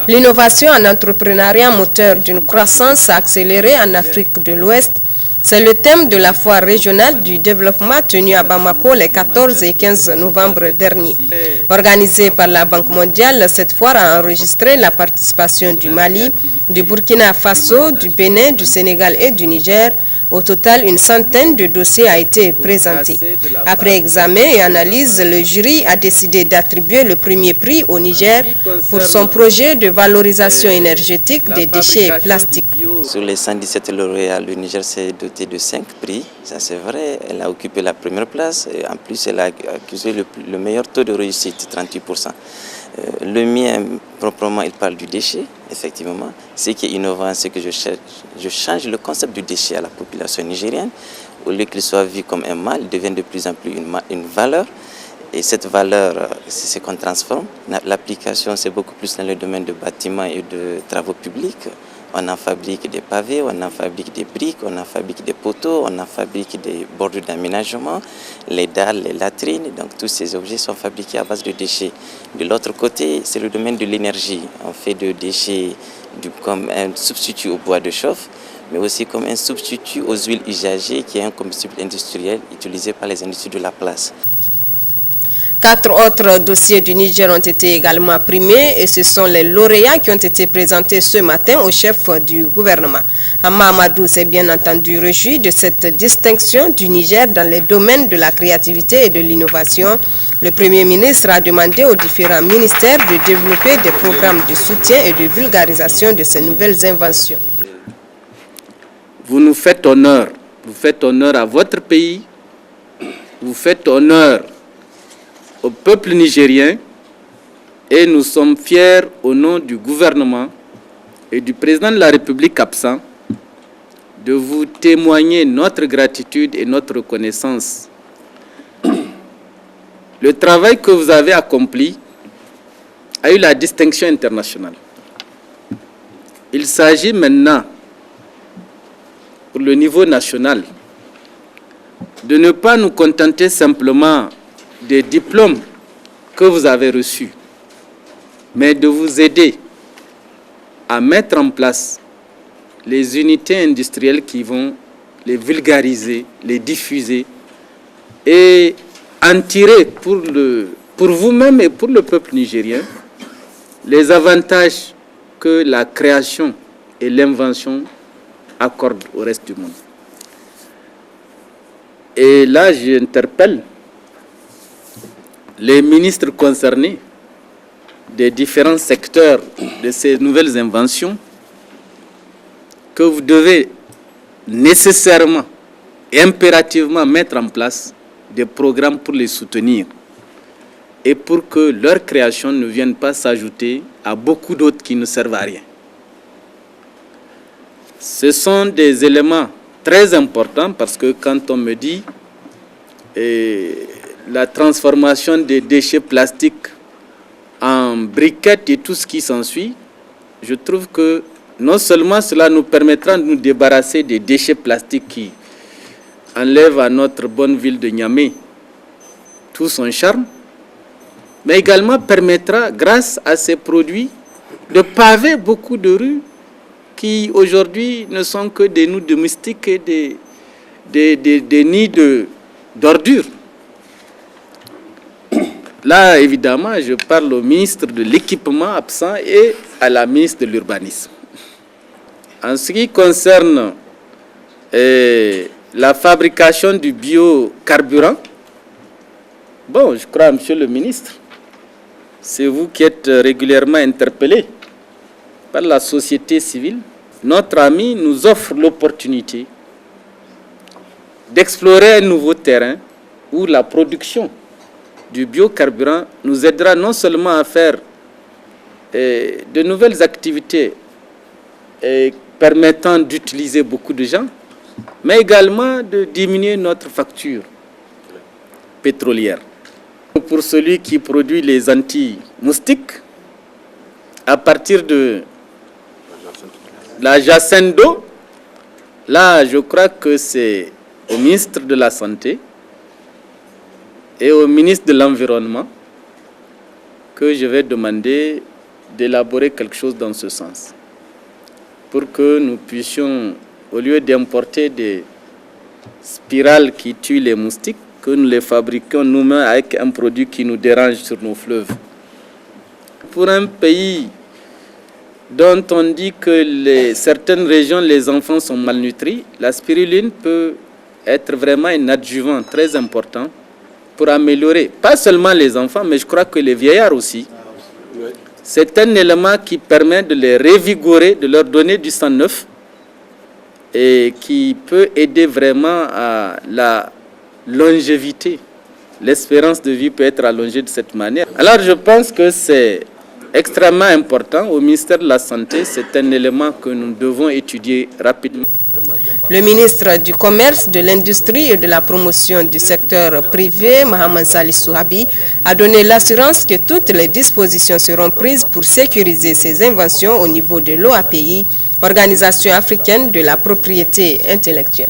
L'innovation en entrepreneuriat moteur d'une croissance accélérée en Afrique de l'Ouest, c'est le thème de la foire régionale du développement tenue à Bamako les 14 et 15 novembre dernier. Organisée par la Banque mondiale, cette foire a enregistré la participation du Mali, du Burkina Faso, du Bénin, du Sénégal et du Niger. Au total, une centaine de dossiers a été présenté. Après examen et analyse, le jury a décidé d'attribuer le premier prix au Niger pour son projet de valorisation énergétique des déchets plastiques. Sur les 117 lauréats, le Niger s'est doté de 5 prix. Ça c'est vrai, elle a occupé la première place et en plus elle a accusé le meilleur taux de réussite, 38%. Le mien, proprement, il parle du déchet, effectivement. Ce qui est innovant, c'est que je change le concept du déchet à la population nigérienne. Au lieu qu'il soit vu comme un mal, il devient de plus en plus une valeur. Et cette valeur, c'est ce qu'on transforme. L'application, c'est beaucoup plus dans le domaine de bâtiments et de travaux publics. On en fabrique des pavés, on en fabrique des briques, on en fabrique des poteaux, on en fabrique des bordures d'aménagement, les dalles, les latrines. Donc tous ces objets sont fabriqués à base de déchets. De l'autre côté, c'est le domaine de l'énergie. On fait de déchets comme un substitut au bois de chauffe, mais aussi comme un substitut aux huiles usagées, qui est un combustible industriel utilisé par les industries de la place. 4 autres dossiers du Niger ont été également primés et ce sont les lauréats qui ont été présentés ce matin au chef du gouvernement. Hama Amadou s'est bien entendu réjoui de cette distinction du Niger dans les domaines de la créativité et de l'innovation. Le Premier ministre a demandé aux différents ministères de développer des programmes de soutien et de vulgarisation de ces nouvelles inventions. Vous nous faites honneur à votre pays, vous faites honneur au peuple nigérien et nous sommes fiers au nom du gouvernement et du président de la République absent de vous témoigner notre gratitude et notre reconnaissance. Le travail que vous avez accompli a eu la distinction internationale. Il s'agit maintenant, pour le niveau national, de ne pas nous contenter simplement des diplômes que vous avez reçus, mais de vous aider à mettre en place les unités industrielles qui vont les vulgariser, les diffuser et en tirer pour vous-même et pour le peuple nigérien les avantages que la création et l'invention accordent au reste du monde. Et là, j'interpelle les ministres concernés des différents secteurs de ces nouvelles inventions que vous devez nécessairement et impérativement mettre en place des programmes pour les soutenir et pour que leur création ne vienne pas s'ajouter à beaucoup d'autres qui ne servent à rien. Ce sont des éléments très importants parce que quand on me dit la transformation des déchets plastiques en briquettes et tout ce qui s'ensuit, je trouve que non seulement cela nous permettra de nous débarrasser des déchets plastiques qui enlèvent à notre bonne ville de Niamey tout son charme, mais également permettra, grâce à ces produits, de paver beaucoup de rues qui aujourd'hui ne sont que des nids de moustiques et des nids d'ordures. Là, évidemment, je parle au ministre de l'équipement absent et à la ministre de l'urbanisme. En ce qui concerne la fabrication du biocarburant, bon, je crois, monsieur le ministre, c'est vous qui êtes régulièrement interpellé par la société civile. Notre ami nous offre l'opportunité d'explorer un nouveau terrain où la production du biocarburant nous aidera non seulement à faire de nouvelles activités permettant d'utiliser beaucoup de gens, mais également de diminuer notre facture pétrolière. Pour celui qui produit les anti-moustiques, à partir de la jacinthe d'eau, là je crois que c'est au ministre de la Santé et au ministre de l'Environnement que je vais demander d'élaborer quelque chose dans ce sens. Pour que nous puissions, au lieu d'importer des spirales qui tuent les moustiques, que nous les fabriquions nous-mêmes avec un produit qui nous dérange sur nos fleuves. Pour un pays dont on dit que certaines régions, les enfants sont malnutris, la spiruline peut être vraiment un adjuvant très important pour améliorer, pas seulement les enfants, mais je crois que les vieillards aussi. C'est un élément qui permet de les revigorer, de leur donner du sang neuf et qui peut aider vraiment à la longévité. L'espérance de vie peut être allongée de cette manière. Alors je pense que c'est extrêmement important. Au ministère de la Santé, c'est un élément que nous devons étudier rapidement. Le ministre du Commerce, de l'Industrie et de la Promotion du secteur privé, Mohamed Salissou Habi, a donné l'assurance que toutes les dispositions seront prises pour sécuriser ces inventions au niveau de l'OAPI, Organisation africaine de la propriété intellectuelle.